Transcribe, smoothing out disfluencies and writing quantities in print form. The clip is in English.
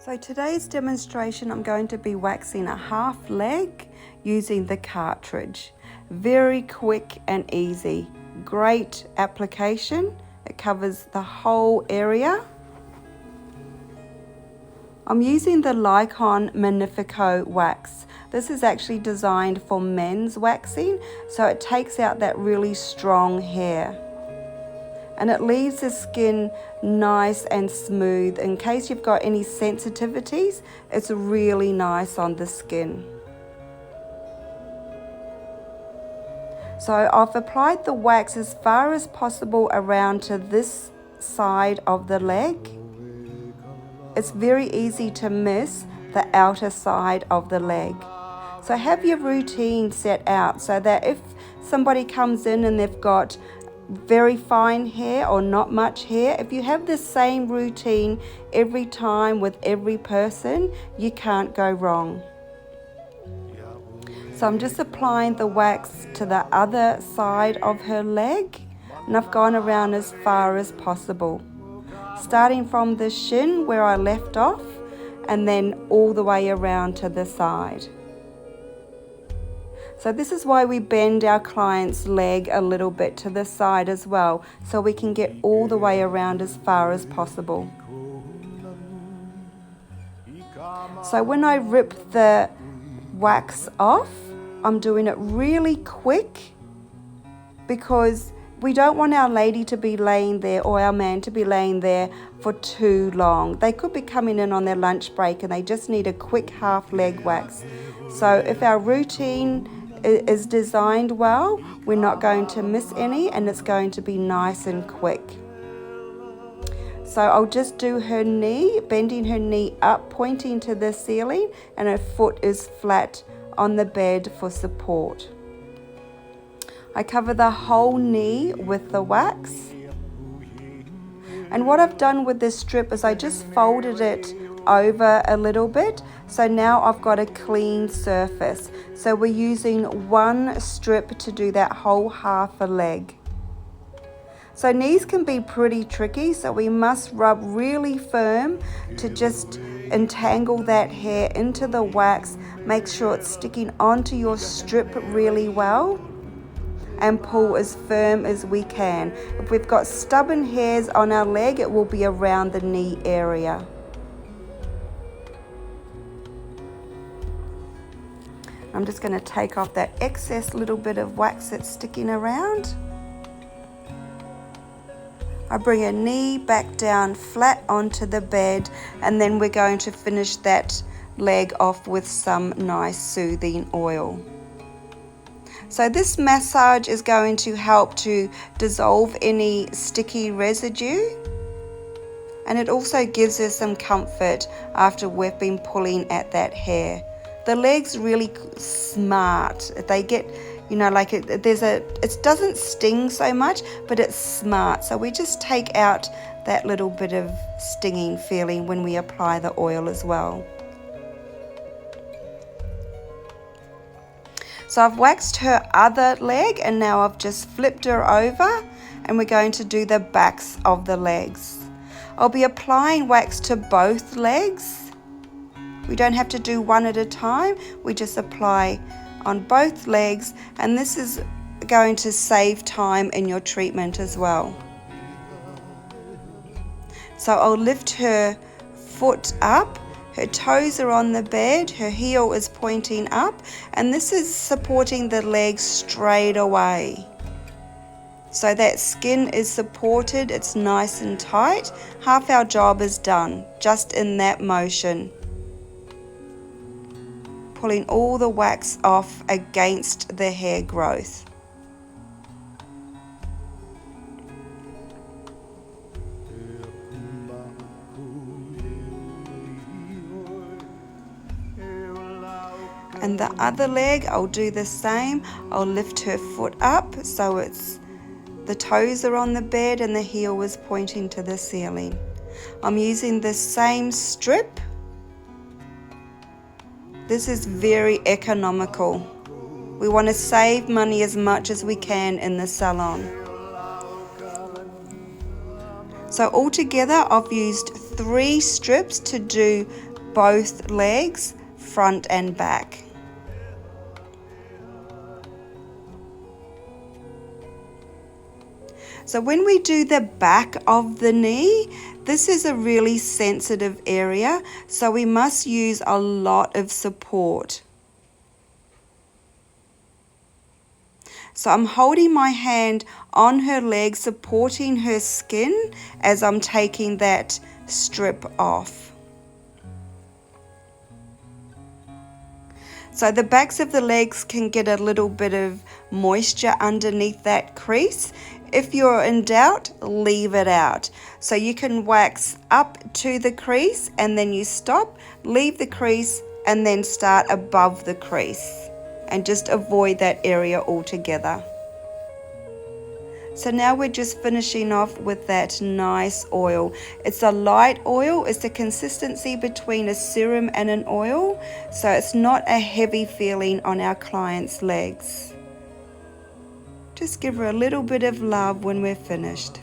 So today's demonstration, I'm going to be waxing a half leg using the cartridge. Very quick and easy. Great application. It covers the whole area. I'm using the Lycon manifeco wax. This is actually designed for men's waxing, so it takes out that really strong hair. And it leaves the skin nice and smooth. In case you've got any sensitivities, it's really nice on the skin. So I've applied the wax as far as possible around to this side of the leg. It's very easy to miss the outer side of the leg. So have your routine set out so that if somebody comes in and they've got very fine hair or not much hair, if you have the same routine every time with every person, you can't go wrong. So I'm just applying the wax to the other side of her leg, and I've gone around as far as possible, starting from the shin where I left off and then all the way around to the side. So this is why we bend our client's leg a little bit to the side as well, so we can get all the way around as far as possible. So when I rip the wax off, I'm doing it really quick because we don't want our lady to be laying there or our man to be laying there for too long. They could be coming in on their lunch break and they just need a quick half leg wax. So if our routine is designed well, we're not going to miss any and it's going to be nice and quick. So I'll just do her knee, bending her knee up, pointing to the ceiling, and her foot is flat on the bed for support. I cover the whole knee with the wax. And what I've done with this strip is I just folded it over a little bit, so now I've got a clean surface. So we're using one strip to do that whole half a leg. So knees can be pretty tricky, so we must rub really firm to just entangle that hair into the wax. Make sure it's sticking onto your strip really well and pull as firm as we can. If we've got stubborn hairs on our leg, it will be around the knee area. I'm just going to take off that excess little bit of wax that's sticking around. I bring her knee back down flat onto the bed, and then we're going to finish that leg off with some nice soothing oil. So this massage is going to help to dissolve any sticky residue, and it also gives us some comfort after we've been pulling at that hair. The leg's really smart. They get, like it doesn't sting so much, but it's smart. So we just take out that little bit of stinging feeling when we apply the oil as well. So I've waxed her other leg, and now I've just flipped her over, and we're going to do the backs of the legs. I'll be applying wax to both legs. We don't have to do one at a time. We just apply on both legs, and this is going to save time in your treatment as well. So I'll lift her foot up. Her toes are on the bed, her heel is pointing up, and this is supporting the leg straight away. So that skin is supported, it's nice and tight. Half our job is done, just in that motion. Pulling all the wax off against the hair growth. And the other leg, I'll do the same. I'll lift her foot up so the toes are on the bed and the heel is pointing to the ceiling. I'm using the same strip. This is very economical. We want to save money as much as we can in the salon. So altogether I've used 3 strips to do both legs, front and back. So when we do the back of the knee, this is a really sensitive area, so we must use a lot of support. So I'm holding my hand on her leg, supporting her skin as I'm taking that strip off. So the backs of the legs can get a little bit of moisture underneath that crease. If you're in doubt, leave it out. So you can wax up to the crease and then you stop, leave the crease and then start above the crease and just avoid that area altogether. So now we're just finishing off with that nice oil. It's a light oil. It's the consistency between a serum and an oil. So it's not a heavy feeling on our client's legs. Just give her a little bit of love when we're finished.